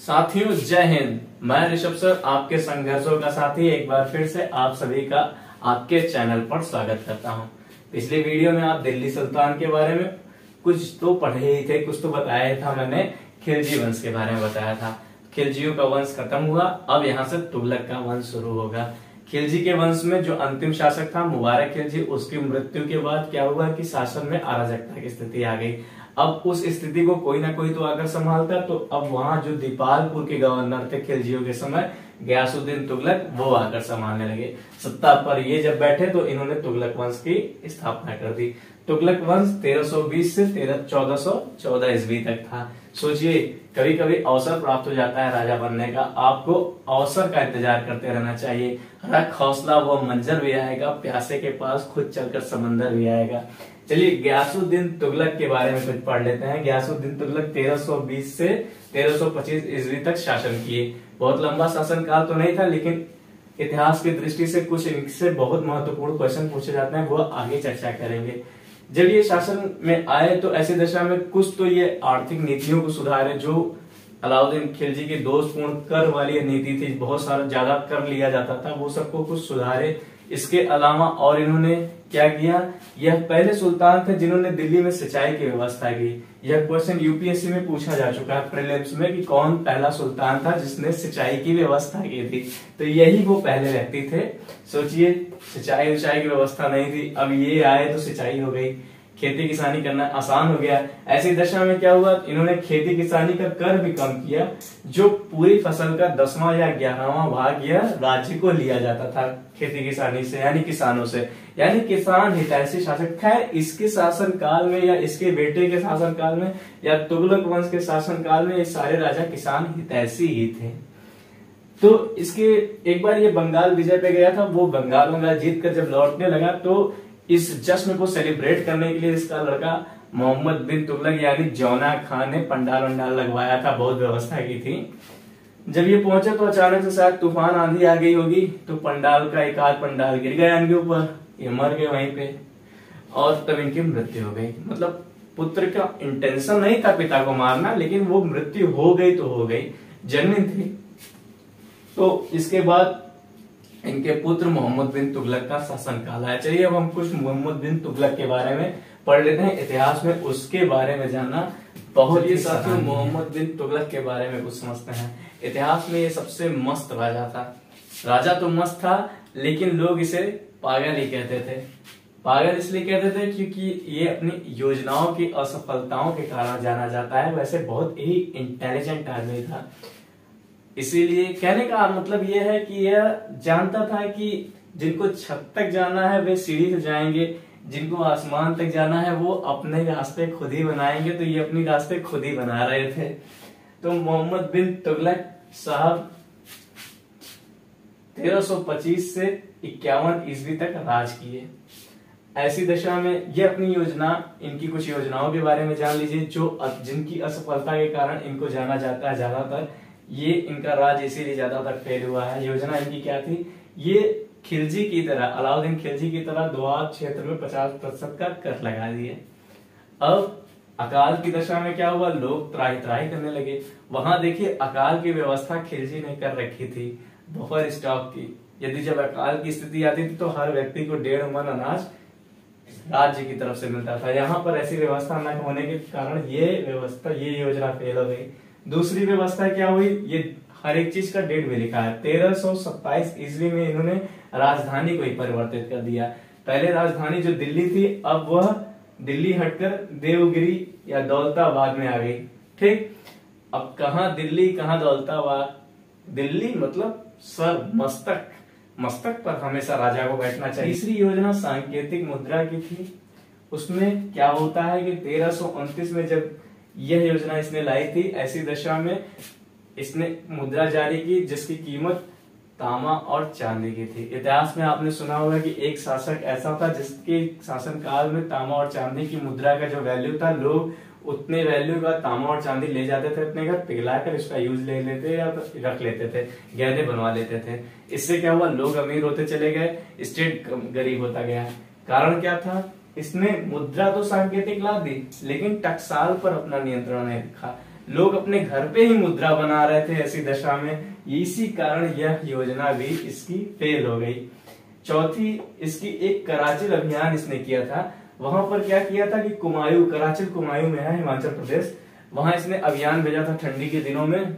साथियों जय हिंद। मैं ऋषभ सर आपके संघर्षों का साथी एक बार फिर से आप सभी का आपके चैनल पर स्वागत करता हूं। पिछले वीडियो में आप दिल्ली सुल्तान के बारे में कुछ तो पढ़े ही थे, कुछ तो बताया था मैंने। खिलजी वंश के बारे में बताया था। खिलजियों का वंश खत्म हुआ, अब यहाँ से तुगलक का वंश शुरू होगा। खिलजी के वंश में जो अंतिम शासक था मुबारक खिलजी, उसकी मृत्यु के बाद क्या हुआ कि शासन में अराजकता की स्थिति आ गई। अब उस स्थिति को कोई ना कोई तो आकर संभालता, तो अब वहां जो दीपालपुर के गवर्नर थे खिलजियों के समय, गयासुद्दीन तुगलक, वो आकर संभालने लगे। सत्ता पर ये जब बैठे तो इन्होंने तुगलक वंश की स्थापना कर दी। तुगलक वंश 1320 से 1414 ईस्वी तक था। सोचिए, कभी कभी अवसर प्राप्त हो जाता है राजा बनने का, आपको अवसर का इंतजार करते रहना चाहिए। रख हौसला, वो मंजर भी आएगा, प्यासे के पास खुद चलकर समंदर भी आएगा। चलिए गयासुद्दीन तुगलक के बारे में कुछ पढ़ लेते हैं। गयासुद्दीन तुगलक 1320 से 1325 ईस्वी तक शासन किए। बहुत लंबा शासन काल तो नहीं था, लेकिन इतिहास की दृष्टि से कुछ इनसे बहुत महत्वपूर्ण क्वेश्चन पूछे जाते हैं, वो आगे चर्चा करेंगे। जब ये शासन में आए तो ऐसी दशा में कुछ तो ये आर्थिक नीतियों को सुधारे। जो अलाउद्दीन खिलजी की दोषपूर्ण कर वाली नीति थी, बहुत सारा ज्यादा कर लिया जाता था, वो सबको कुछ सुधारे। इसके अलावा और इन्होंने क्या किया, यह पहले सुल्तान थे जिन्होंने दिल्ली में सिंचाई की व्यवस्था की। यह क्वेश्चन यूपीएससी में पूछा जा चुका है प्रीलिम्स में कि कौन पहला सुल्तान था जिसने सिंचाई की व्यवस्था की थी, तो यही वो पहले व्यक्ति थे। सोचिए, सिंचाई की व्यवस्था नहीं थी, अब ये आए तो सिंचाई हो गई, खेती किसानी करना आसान हो गया। ऐसी दशा में क्या हुआ, इन्होंने खेती किसानी का कर भी कम किया। जो पूरी फसल का 10वां या 11वां भाग यह राज्य को लिया जाता था खेती किसानी से, यानी किसानों से, यानी किसान हितैषी शासक। खैर, इसके शासन काल में या इसके बेटे के शासन काल में या तुगलक वंश के शासन काल में ये सारे राजा किसान हितैषी ही थे। तो इसके एक बार ये बंगाल विजय पे गया था, वो बंगाल जीत कर जब लौटने लगा तो इस जश्न को सेलिब्रेट करने के लिए इसका लड़का मोहम्मद बिन तुगलक यानी जौना खान ने पंडाल वंडाल लगवाया था, बहुत व्यवस्था की थी। जब ये पहुंचा तो अचानक से शायद तूफान आंधी आ गई होगी, तो पंडाल का एक आध पंडाल गिर गया इनके ऊपर, ये मर गए वहीं पे, और तब इनकी मृत्यु हो गई। मतलब पुत्र का इंटेंशन नहीं था पिता को मारना, लेकिन वो मृत्यु हो गई तो हो गई, जेन्युइन थी। तो इसके बाद इनके पुत्र मोहम्मद बिन तुगलक का शासन काल आया। चलिए अब हम कुछ मोहम्मद बिन तुगलक के बारे में पढ़ लेते हैं। इतिहास में उसके बारे में जानना बहुत ही साथियों, मोहम्मद बिन तुगलक के बारे में कुछ समझते हैं। इतिहास में ये सबसे मस्त राजा था। राजा तो मस्त था, लेकिन लोग इसे पागल ही कहते थे। पागल इसलिए कहते थे क्योंकि ये अपनी योजनाओं की असफलताओं के कारण जाना जाता है। वैसे बहुत ही इंटेलिजेंट आदमी था, इसीलिए कहने का मतलब यह है कि यह जानता था कि जिनको छत तक जाना है वे सीढ़ी से जाएंगे, जिनको आसमान तक जाना है वो अपने रास्ते खुद ही बनाएंगे। तो ये अपने रास्ते खुद ही बना रहे थे। तो मोहम्मद बिन तुगलक साहब 1325 से 51 ईस्वी तक राज किए। ऐसी दशा में ये अपनी योजना, इनकी कुछ योजनाओं के बारे में जान लीजिए, जो जिनकी असफलता के कारण इनको जाना जाता है ज्यादातर। ये इनका राज इसीलिए ज्यादातर फेल हुआ है। योजना इनकी क्या थी, ये खिलजी की तरह, अलाउद्दीन खिलजी की तरह दोआब क्षेत्र में 50% का कर लगा दिए। अब अकाल की दशा में क्या हुआ, लोग त्राही त्राही करने लगे। वहां देखिए अकाल की व्यवस्था खिलजी ने कर रखी थी, बफर स्टॉक की। यदि जब अकाल की स्थिति आती थी तो हर व्यक्ति को 1.5 मन अनाज राज्य की तरफ से मिलता था। यहाँ पर ऐसी व्यवस्था न होने के कारण ये योजना फेल हो गई। दूसरी व्यवस्था क्या हुई, ये हर एक चीज का डेट भी लिखा है। 1327 ईस्वी में इन्होंने राजधानी को ही परिवर्तित कर दिया। पहले राजधानी जो दिल्ली थी, अब वह दिल्ली हटकर देवगिरी या दौलताबाद में आ गई। ठीक, अब कहाँ दिल्ली कहाँ दौलताबाद। दिल्ली मतलब सर, मस्तक पर हमेशा राजा को बैठना चाहिए। तीसरी योजना सांकेतिक मुद्रा की थी। उसमें क्या होता है कि 1329 में जब यह योजना इसने लाई थी, ऐसी दशा में इसने मुद्रा जारी की जिसकी कीमत तांबा और चांदी की थी। इतिहास में आपने सुना होगा कि एक शासक ऐसा था जिसके शासन काल में तांबा और चांदी की मुद्रा का जो वैल्यू था, लोग उतने वैल्यू का तांबा और चांदी ले जाते थे अपने घर, पिघलाकर इसका यूज ले लेते या रख लेते थे, गहने बनवा लेते थे। इससे क्या हुआ, लोग अमीर होते चले गए, स्टेट गरीब होता गया। कारण क्या था, इसने मुद्रा तो सांकेतिक ला दी, लेकिन टकसाल पर अपना नियंत्रण नहीं रखा। लोग अपने घर पे ही मुद्रा बना रहे थे ऐसी दशा में, इसी कारण यह योजना भी इसकी फेल हो गई। चौथी, इसकी एक कराचिल अभियान इसने किया था। वहां पर क्या किया था कि कुमायूं, कराचिल कुमायूं में है हिमाचल प्रदेश, वहां इसने अभियान भेजा था ठंडी के दिनों में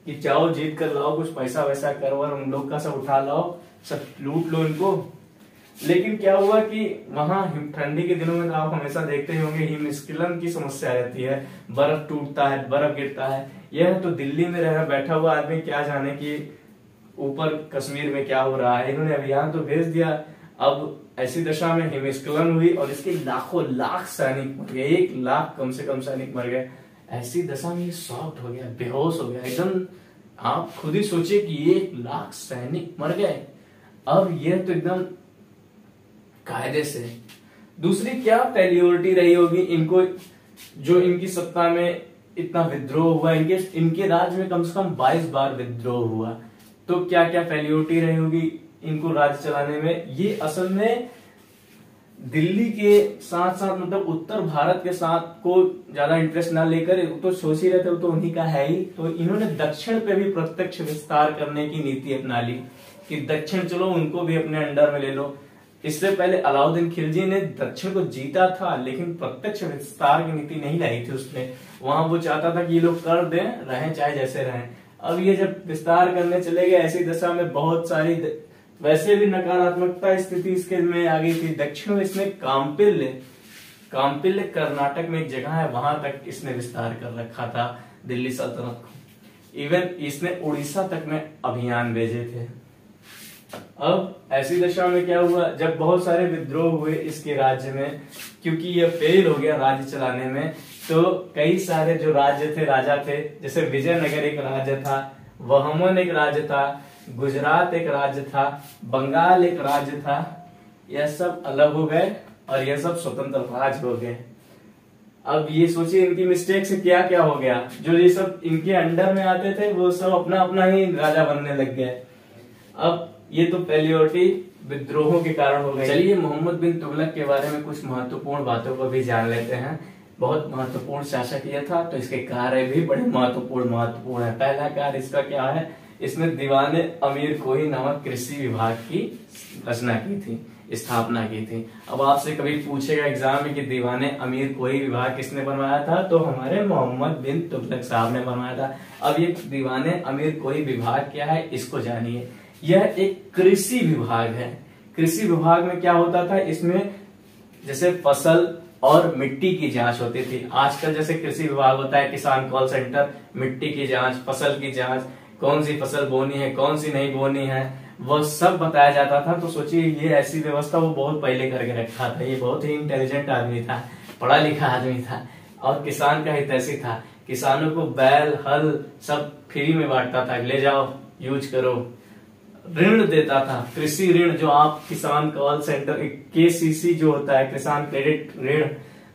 कि जाओ जीत कर लाओ, कुछ पैसा वैसा करवर उन लोग का सब उठा लाओ, सब लूट लो इनको। लेकिन क्या हुआ कि वहां ठंडी के दिनों में तो आप हमेशा देखते ही होंगे हिमस्खलन की समस्या रहती है, बर्फ टूटता है, बर्फ गिरता है। यह तो दिल्ली में रह बैठा हुआ आदमी क्या जाने कि ऊपर कश्मीर में क्या हो रहा है। इन्होंने अभियान तो भेज दिया। अब ऐसी दशा में हिमस्खलन हुई और इसके लाखों लाख सैनिक मर गए, 1 लाख कम से कम सैनिक मर गए। ऐसी दशा में ये शॉक्ड हो गया, बेहोश हो गया एकदम। आप खुद ही सोचिए कि 1 लाख सैनिक मर गए। अब ये तो एकदम कायदे से। दूसरी क्या फेल्योरिटी रही होगी इनको, जो इनकी सत्ता में इतना विद्रोह हुआ, इनके राज्य में कम से कम 22 बार विद्रोह हुआ। तो क्या क्या फेल्योरिटी रही होगी इनको राज्य चलाने में। ये असल में दिल्ली के साथ साथ मतलब उत्तर भारत के साथ को ज्यादा इंटरेस्ट ना लेकर, तो सोच ही रहे थे वो तो उन्हीं का है ही, तो इन्होंने दक्षिण पे भी प्रत्यक्ष विस्तार करने की नीति अपना ली कि दक्षिण चलो उनको भी अपने अंडर में ले लो। इससे पहले अलाउद्दीन खिलजी ने दक्षिण को जीता था, लेकिन प्रत्यक्ष विस्तार की नीति नहीं लाई थी उसने। वहां वो चाहता था कि ये लोग कर दें, रहें चाहे जैसे रहें। अब ये जब विस्तार करने चले गए, ऐसी दशा में बहुत सारी वैसे भी नकारात्मकता स्थिति इसके में आ गई थी। दक्षिण में इसने काम्पिल्य कर्नाटक में एक जगह है, वहां तक इसने विस्तार कर रखा था दिल्ली सल्तनत को। इवन इसने उड़ीसा तक में अभियान भेजे थे। अब ऐसी दशा में क्या हुआ, जब बहुत सारे विद्रोह हुए इसके राज्य में, क्योंकि ये फेल हो गया राज्य चलाने में, तो कई सारे जो राज्य थे, राजा थे, जैसे विजयनगर एक राज्य था, वहमन एक राज्य था, गुजरात एक राज्य था, बंगाल एक राज्य था, यह सब अलग हो गए और यह सब स्वतंत्र राज्य हो गए। अब ये सोचिए इनकी मिस्टेक से क्या क्या हो गया, जो ये सब इनके अंडर में आते थे वो सब अपना अपना ही राजा बनने लग गए। अब ये तो फेल्योरिटी विद्रोहों के कारण हो गई। चलिए मोहम्मद बिन तुगलक के बारे में कुछ महत्वपूर्ण बातों को भी जान लेते हैं। बहुत महत्वपूर्ण शासक ये था, तो इसके कार्य भी बड़े महत्वपूर्ण है। पहला कार्य इसका क्या है, इसने दीवाने अमीर कोही नामक कृषि विभाग की रचना की थी, स्थापना की थी। अब आपसे कभी पूछेगा एग्जाम में कि दीवाने अमीर कोही विभाग किसने बनवाया था, तो हमारे मोहम्मद बिन तुगलक साहब ने बनवाया था। अब ये दीवाने अमीर कोही विभाग क्या है, इसको जानिए। यह एक कृषि विभाग है। कृषि विभाग में क्या होता था, इसमें जैसे फसल और मिट्टी की जांच होती थी। आजकल जैसे कृषि विभाग होता है, किसान कॉल सेंटर, मिट्टी की जांच, फसल की जांच, कौन सी फसल बोनी है, कौन सी नहीं बोनी है, वह सब बताया जाता था। तो सोचिए ये ऐसी व्यवस्था वो बहुत पहले करके रखा था। ये बहुत ही इंटेलिजेंट आदमी था, पढ़ा लिखा आदमी था और किसान का हितैषी था। किसानों को बैल हल सब फ्री में बांटता था, ले जाओ यूज करो। ऋण देता था, कृषि ऋण, जो आप किसान कॉल सेंटर KCC जो होता है, किसान क्रेडिट ऋण,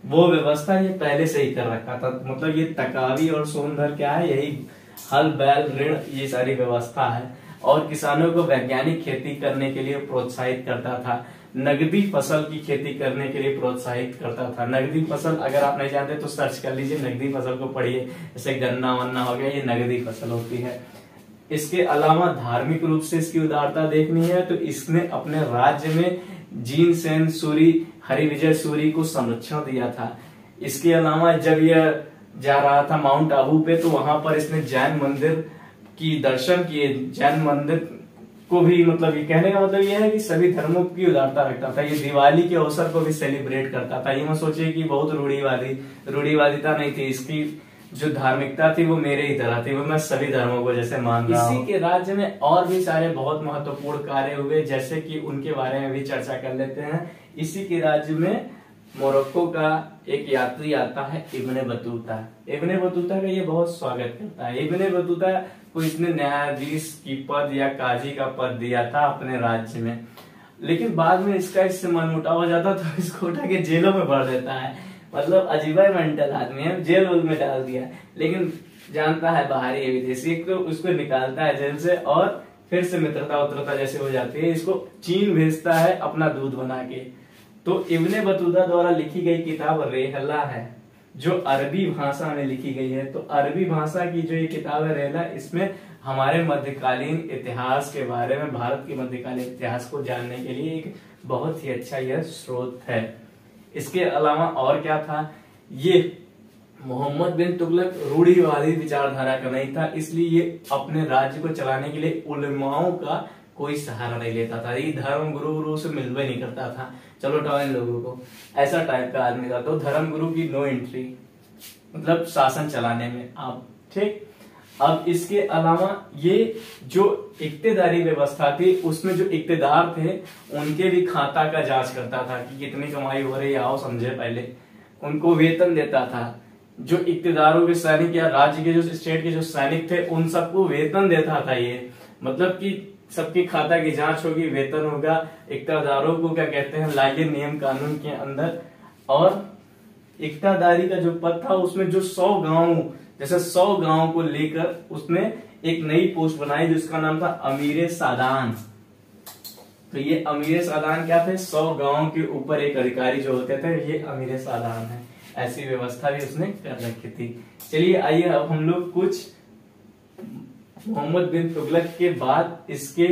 वो व्यवस्था ये पहले से ही कर रखा था। मतलब ये तकावी और सोनभर क्या है, यही हल बैल ऋण, ये सारी व्यवस्था है। और किसानों को वैज्ञानिक खेती करने के लिए प्रोत्साहित करता था, नगदी फसल की खेती करने के लिए प्रोत्साहित करता था। नगदी फसल अगर आप नहीं जानते तो सर्च कर लीजिए, नगदी फसल को पढ़िए। जैसे गन्ना वन्ना हो गया, ये नगदी फसल होती है। इसके अलावा धार्मिक रूप से इसकी उदारता देखनी है तो इसने अपने राज्य में जीन सेन सूरी, हरिविजय सूरी को संरक्षण दिया था। इसके अलावा जब यह जा रहा था माउंट आबू पे, तो वहां पर इसने जैन मंदिर की दर्शन किए। जैन मंदिर को भी, मतलब ये कहने का मतलब ये है कि सभी धर्मों की उदारता रखता था। ये दिवाली के अवसर को भी सेलिब्रेट करता था। ये मत सोचिए कि बहुत रूढ़िवादिता नहीं थी इसकी। जो धार्मिकता थी वो मेरे ही तरह थी, वो मैं सभी धर्मों को जैसे मान रहा हूं। इसी के राज्य में और भी सारे बहुत महत्वपूर्ण कार्य हुए, जैसे कि उनके बारे में भी चर्चा कर लेते हैं। इसी के राज्य में मोरक्को का एक यात्री आता है, इब्ने बतूता। इब्ने बतूता का ये बहुत स्वागत करता है। इब्ने बतूता को इसने न्यायाधीश की पद या काजी का पद दिया था अपने राज्य में, लेकिन बाद में इससे मनमुटाव हो जाता तो इसको उठा के जेलों में भर देता है। मतलब अजीब मेंटल आदमी है, जेल में डाल दिया। लेकिन जानता है बाहरी विदेशी, तो उसको निकालता है जेल से और फिर से मित्रता उत्रता जैसे हो जाती है। इसको चीन भेजता है अपना दूध बना के। तो इब्ने बतूता द्वारा लिखी गई किताब रेहला है। जो अरबी भाषा में लिखी गई है। तो अरबी भाषा की जो ये किताब है रेहला, इसमें हमारे मध्यकालीन इतिहास के बारे में, भारत के मध्यकालीन इतिहास को जानने के लिए एक बहुत ही अच्छा यह स्रोत है। इसके अलावा और क्या था, ये मोहम्मद बिन तुगलक रूढ़िवादी विचारधारा का नहीं था, इसलिए ये अपने राज्य को चलाने के लिए उलमाओं का कोई सहारा नहीं लेता था। ये धर्म गुरु से मिलवा नहीं करता था, चलो हटाओ इन लोगों को, ऐसा टाइप का आदमी था। तो धर्म गुरु की नो एंट्री, मतलब शासन चलाने में आप, ठीक। अब इसके अलावा ये जो इक्तेदारी व्यवस्था थी, उसमें जो इक्तेदार थे उनके भी खाता का जांच करता था कि कितनी कमाई हो रही है, आओ समझे पहले। उनको वेतन देता था, जो इक्तेदारों के सैनिक या राज्य के जो स्टेट के जो सैनिक थे उन सबको वेतन देता था ये, मतलब कि सबकी खाता की जांच होगी, वेतन होगा, इक्तेदारों को क्या कहते हैं लाइए नियम कानून के अंदर। और इक्तेदारी का जो पद था उसमें जो 100 गांव, जैसे 100 गांव को लेकर उसने एक नई पोस्ट बनाई जिसका नाम था अमीर सादान। तो ये अमीर सादान क्या थे, 100 गांव के ऊपर एक अधिकारी जो होते थे, ये अमीर सादान है। ऐसी व्यवस्था भी उसने कर रखी थी। चलिए आइए अब हम लोग कुछ मोहम्मद बिन तुगलक के बाद, इसके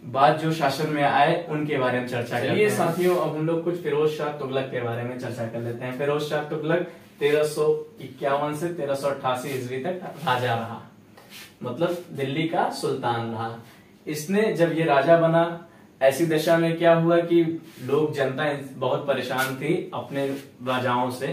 बाद जो शासन में आए उनके बारे में चर्चा करते हैं। साथियों अब हम लोग कुछ फिरोज शाह तुगलक के बारे में चर्चा कर लेते हैं। फिरोज शाह तुगलक 1351 से 1388 ईस्वी तक राजा रहा, मतलब दिल्ली का सुल्तान रहा। इसने जब ये राजा बना, ऐसी दशा में क्या हुआ कि लोग, जनता बहुत परेशान थी अपने राजाओं से,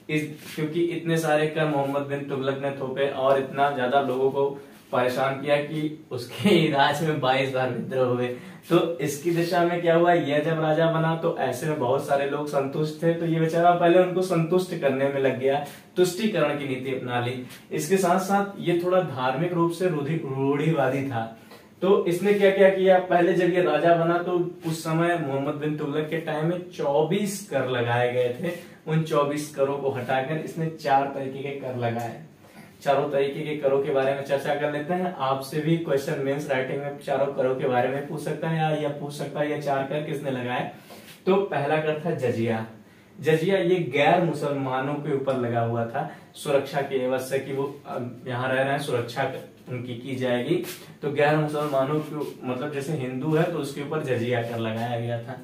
क्योंकि इतने सारे कर मोहम्मद बिन तुगलक ने थोपे और इतना ज्यादा लोगों को परेशान किया कि उसके राज में 22 बार विद्रोह हुए। तो इसकी दिशा में क्या हुआ, यह जब राजा बना तो ऐसे में बहुत सारे लोग संतुष्ट थे, तो ये बेचारा पहले उनको संतुष्ट करने में लग गया, तुष्टिकरण की नीति अपना ली। इसके साथ साथ ये थोड़ा धार्मिक रूप से रूढ़िवादी था। तो इसने क्या क्या किया, पहले जब ये राजा बना तो उस समय मोहम्मद बिन तुगलक के टाइम में 24 कर लगाए गए थे। उन 24 करों को हटाकर इसने 4 तरीके के कर लगाए। चारों तरीके के करों के बारे में चर्चा कर लेते हैं। आपसे भी क्वेश्चन मेंस राइटिंग में चारों करों के बारे में पूछ सकता है, या पूछ सकता है ये 4 कर किसने लगाए। तो पहला कर था जजिया। जजिया ये गैर मुसलमानों के ऊपर लगा हुआ था, सुरक्षा की व्यवस्था की, वो यहाँ रह रहे हैं, सुरक्षा उनकी की जाएगी। तो गैर मुसलमानों को, मतलब जैसे हिंदू है तो उसके ऊपर जजिया कर लगाया गया था,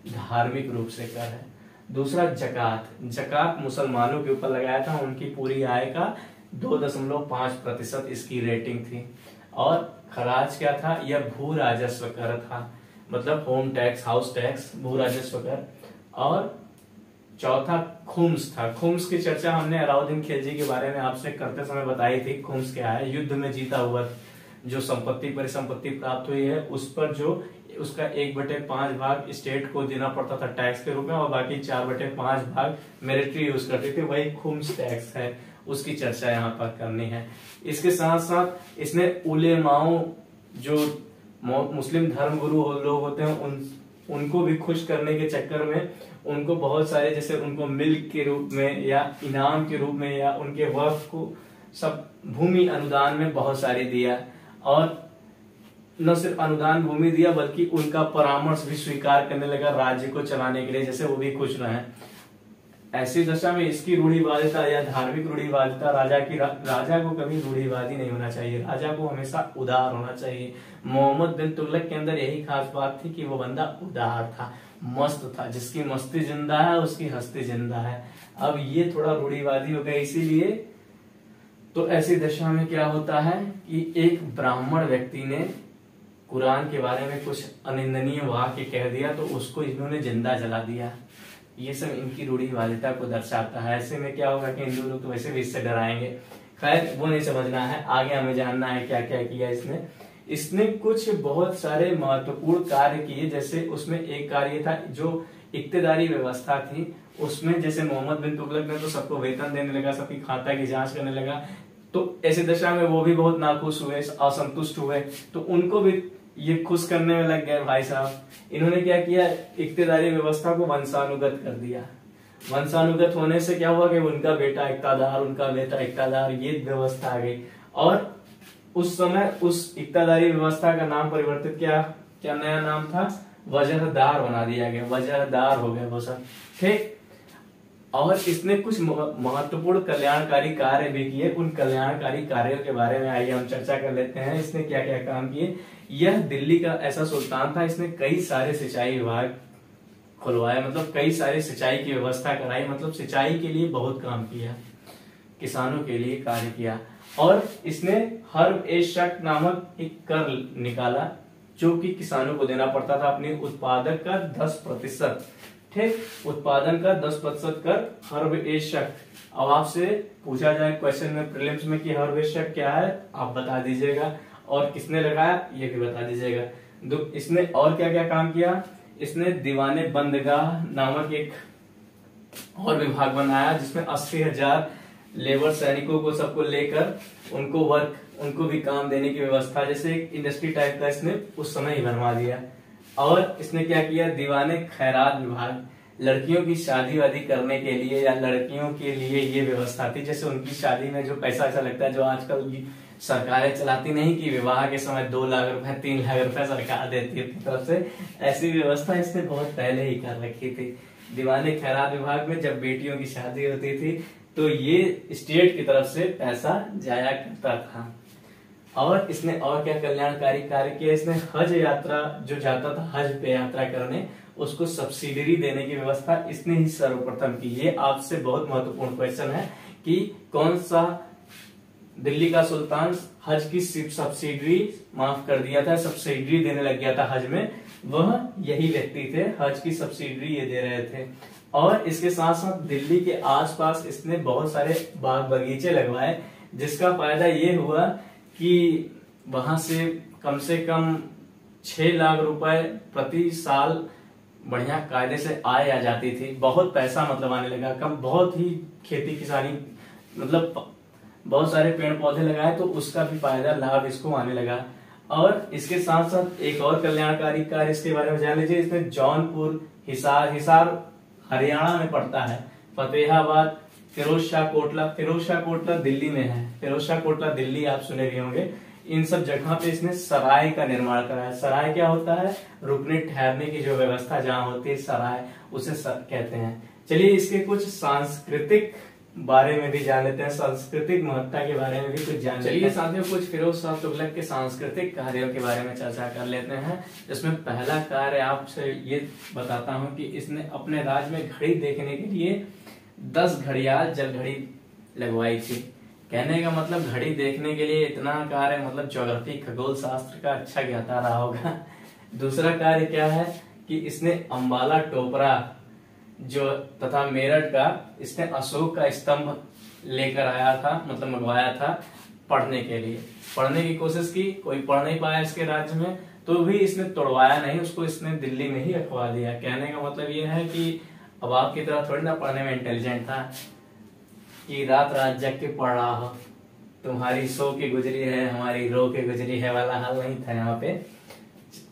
धार्मिक रूप से कर है। दूसरा जकात, जकात मुसलमानों के ऊपर लगाया था, उनकी पूरी आय का 2.5% इसकी रेटिंग थी। और खराज क्या था, यह भू राजस्व कर था, मतलब होम टैक्स, हाउस टैक्स, भू राजस्व कर। और चौथा खुम्स था। खुम्स की चर्चा हमने अलाउद्दीन खिलजी के बारे में आपसे करते समय बताई थी। खुम्स क्या है, युद्ध में जीता हुआ जो संपत्ति परिसंपत्ति प्राप्त हुई है उस पर जो उसका 1/5 भाग स्टेट को देना पड़ता था टैक्स के रूप में, और बाकी 4/5 भाग मिलिट्री यूज करती थी, वही खुम्स टैक्स है, उसकी चर्चा यहाँ पर करनी है। इसके साथ साथ इसने उलेमाओं, जो मुस्लिम धर्म गुरु लोग होते हैं, उनको भी खुश करने के चक्कर में उनको बहुत सारे, जैसे उनको मिल्क के रूप में या इनाम के रूप में या उनके वक्फ को सब भूमि अनुदान में बहुत सारे दिया। और न सिर्फ अनुदान भूमि दिया बल्कि उनका परामर्श भी स्वीकार करने लगा राज्य को चलाने के लिए, जैसे वो भी खुश रहे। ऐसी दशा में इसकी रूढ़िवादिता या धार्मिक रूढ़िवादिता, राजा को कभी रूढ़िवादी नहीं होना चाहिए, राजा को हमेशा उदार होना चाहिए। मोहम्मद बिन तुगलक के अंदर यही खास बात थी कि वो बंदा उदार था, मस्त था, जिसकी मस्ती जिंदा है उसकी हस्ती जिंदा है। अब ये थोड़ा रूढ़िवादी हो गया, इसीलिए तो ऐसी दशा में क्या होता है कि एक ब्राह्मण व्यक्ति ने कुरान के बारे में कुछ अनिंदनीय वाक्य कह दिया तो उसको इन्होंने जिंदा जला दिया। ये सब इनकी रूढ़िवादिता को दर्शाता है। ऐसे में क्या होगा कि हिंदू लोग तो वैसे भी इससे डराएंगे। खैर वो नहीं समझना है, आगे हमें जानना है क्या क्या किया इसने कुछ बहुत सारे महत्वपूर्ण कार्य किए। जैसे उसमें एक कार्य था जो इक्तेदारी व्यवस्था थी, उसमें जैसे मोहम्मद बिन तुगलक ने तो सबको वेतन देने लगा, सबकी खाता की जांच करने लगा, तो ऐसी दशा में वो भी बहुत नाखुश हुए, असंतुष्ट हुए, तो उनको भी ये खुश करने में लग गए भाई साहब। इन्होंने क्या किया, इक्तेदारी व्यवस्था को वंशानुगत कर दिया। वंशानुगत होने से क्या हुआ कि उनका बेटा इक्तादार, उनका बेटा इक्तादार, ये व्यवस्था आ गई। और उस समय उस इक्तादारी व्यवस्था का नाम परिवर्तित किया, क्या नया नाम था, वजहदार बना दिया गया, वजहदार हो गए वो सब। ठीक, और इसने कुछ महत्वपूर्ण कल्याणकारी कार्य भी किए। उन कल्याणकारी कार्यों के बारे में आइए हम चर्चा कर लेते हैं। इसने क्या क्या काम किए। यह दिल्ली का ऐसा सुल्तान था, इसने कई सारे सिंचाई विभाग खुलवाया, मतलब कई सारे सिंचाई की व्यवस्था कराई, मतलब सिंचाई के लिए बहुत काम किया, किसानों के लिए कार्य किया। और इसने हर्ब ए शक नामक एक कर निकाला जो कि किसानों को देना पड़ता था अपने उत्पादक का 10%। ठीक, उत्पादन का 10% कर हर्ब ए शक। अब आपसे पूछा जाए क्वेश्चन में प्रीलिम्स में कि हर्ब ए शक क्या है, आप बता दीजिएगा, और किसने लगाया ये भी बता दीजिएगा। इसने और क्या क्या काम किया। इसने दीवाने बंदगाह नामक एक और विभाग बनाया जिसमें 80,000 लेबर सैनिकों को सबको लेकर उनको भी काम देने की व्यवस्था, जैसे एक इंडस्ट्री टाइप का इसने उस समय ही बनवा दिया। और इसने क्या किया, दीवाने खैरात विभाग, लड़कियों की शादी वादी करने के लिए या लड़कियों के लिए ये व्यवस्था थी, जैसे उनकी शादी में जो पैसा ऐसा लगता है जो आजकल की सरकारें चलाती नहीं कि विवाह के समय 2 लाख रुपए 3 लाख रुपए सरकार देती है अपनी तरफ से, ऐसी व्यवस्था इसने बहुत पहले ही कर रखी थी। दीवाने खैरात विभाग में जब बेटियों की शादी होती थी तो ये स्टेट की तरफ से पैसा जाया करता था। और इसने और क्या कल्याणकारी कार्य किया। इसने हज यात्रा जो जाता था हज पे यात्रा करने, उसको सब्सिडी देने की व्यवस्था इसने ही सर्वप्रथम की। ये आपसे बहुत महत्वपूर्ण क्वेश्चन है कि कौन सा दिल्ली का सुल्तान हज की सब्सिडी माफ कर दिया था, सब्सिडी देने लग गया था हज में, वह यही व्यक्ति थे, हज की सब्सिडी ये दे रहे थे। और इसके साथ साथ दिल्ली के आसपास इसने बहुत सारे बाग बगीचे लगवाए, जिसका फायदा ये हुआ कि वहां से कम 6 लाख रुपए प्रति साल बढ़िया कायदे से आय आ जाती थी। बहुत पैसा मतलब आने लगा, कम बहुत ही खेती किसानी मतलब बहुत सारे पेड़ पौधे लगाए तो उसका भी फायदा लाभ इसको आने लगा। और इसके साथ साथ एक और कल्याणकारी कार्य इसके बारे में जान लीजिए। इसने जौनपुर, हिसार हरियाणा में पड़ता है, फतेहाबाद, फिरोज शाह कोटला दिल्ली में है, फिरोज शाह कोटला दिल्ली आप सुने भी होंगे। इन सब जगह पे इसने सराय का निर्माण कराया। सराय क्या होता है, रुकने ठहरने की जो व्यवस्था जहाँ होती है सराय, उसे कहते हैं। चलिए इसके कुछ सांस्कृतिक बारे में भी जान लेते हैं, सांस्कृतिक महत्ता के बारे में भी कुछ जान लेते हैं। चलिए साथियों कुछ फिरोज शाह तुगलक के सांस्कृतिक कार्यों के बारे में चर्चा कर लेते हैं। इसमें पहला कार्य आपसे ये बताता हूँ कि इसने अपने राज्य में घड़ी देखने के लिए 10 घड़ियाल जल घड़ी लगवाई थी। कहने का मतलब घड़ी देखने के लिए इतना कार्य, मतलब ज्योग्राफी खगोल शास्त्र का अच्छा ज्ञाता रहा होगा। दूसरा कार्य क्या है कि इसने अंबाला टोपरा जो तथा मेरठ का इसने अशोक का स्तंभ लेकर आया था, मतलब मंगवाया था पढ़ने के लिए। पढ़ने की कोशिश की, कोई पढ़ नहीं पाया इसके राज्य में, तो भी इसने तोड़वाया नहीं, उसको इसने दिल्ली में ही रखवा दिया। कहने का मतलब ये है कि अब आपकी तरह थोड़ी ना पढ़ने में इंटेलिजेंट था कि रात रात जग के पढ़ रहा हो, तुम्हारी सो के गुजरी है हमारी रो के गुजरी है वाला हाल नहीं था यहाँ पे।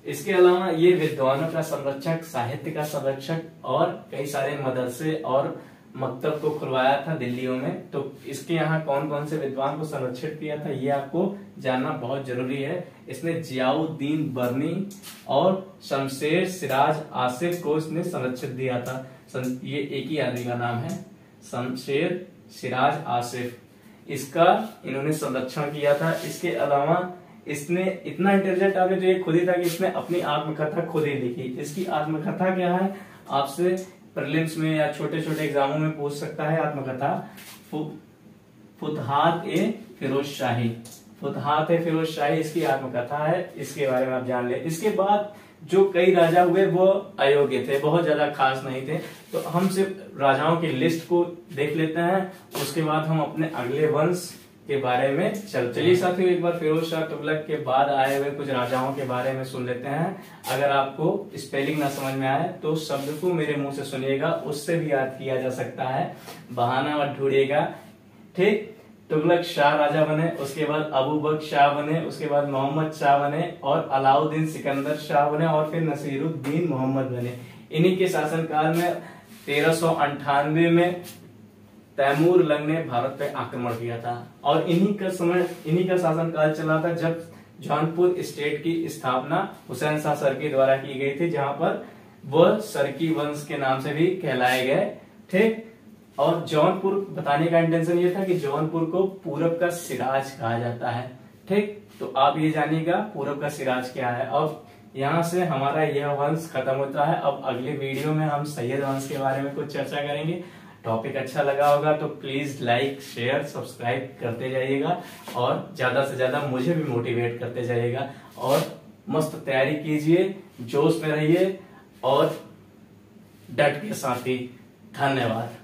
इसके अलावा ये विद्वानों का संरक्षक, साहित्य का संरक्षक और कई सारे मदरसे और मकतब को खुलवाया था दिल्लियों में। तो इसके यहाँ कौन कौन से विद्वान को संरक्षित किया था ये आपको जानना बहुत जरूरी है। इसने जियाउद्दीन बर्नी और शमशेर सिराज आसिफ को इसने संरक्षित दिया था। ये एक ही आदमी का नाम है, शमशेर सिराज आसिफ, इसका इन्होंने संरक्षण किया था। इसके अलावा इसने इतना इंटेलिजेंट आगे जो ये खुद ही था कि इसने अपनी आत्मकथा खुद ही लिखी। इसकी आत्मकथा क्या है, आपसे प्रीलिम्स में या छोटे छोटे एग्जामों में पूछ सकता है। आत्मकथा फुतहात ए फिरोज शाही, फुतहात ए फिरोज शाही इसकी आत्मकथा है। इसके बारे में आप जान ले। इसके बाद जो कई राजा हुए वो अयोग्य थे, बहुत ज्यादा खास नहीं थे, तो हम सिर्फ राजाओं की लिस्ट को देख लेते हैं, उसके बाद हम अपने अगले वंश के बारे में चलिए साथियों एक बार फिरोज शाह तुगलक के बाद आए हुए कुछ राजाओं के बारे में सुन लेते हैं। अगर आपको स्पेलिंग ना समझ में आए तो शब्द को मेरे मुंह से सुनिएगा, उससे भी याद किया जा सकता है, बहाना मत ढूंढिएगा। ठीक, तुगलक शाह राजा बने, उसके बाद अबू बकर शाह बने, उसके बाद मोहम्मद शाह बने और अलाउद्दीन सिकंदर शाह बने और फिर नसीरुद्दीन मोहम्मद बने। इन्हीं के शासनकाल में 1398 में तैमूर लंग ने भारत पे आक्रमण किया था और इन्हीं का शासनकाल चला था जब जौनपुर स्टेट की स्थापना हुसैन शाह सरकी द्वारा की गई थी, जहां पर वह सरकी वंश के नाम से भी कहलाए गए। ठीक, और जौनपुर बताने का इंटेंशन ये था कि जौनपुर को पूरब का सिराज कहा जाता है। ठीक, तो आप ये जानिएगा पूरब का सिराज क्या है। अब यहाँ से हमारा यह वंश खत्म होता है। अब अगले वीडियो में हम सैयद वंश के बारे में कुछ चर्चा करेंगे। टॉपिक अच्छा लगा होगा तो प्लीज लाइक शेयर सब्सक्राइब करते जाइएगा और ज्यादा से ज्यादा मुझे भी मोटिवेट करते जाइएगा और मस्त तैयारी कीजिए, जोश में रहिए और डट के साथ ही। धन्यवाद।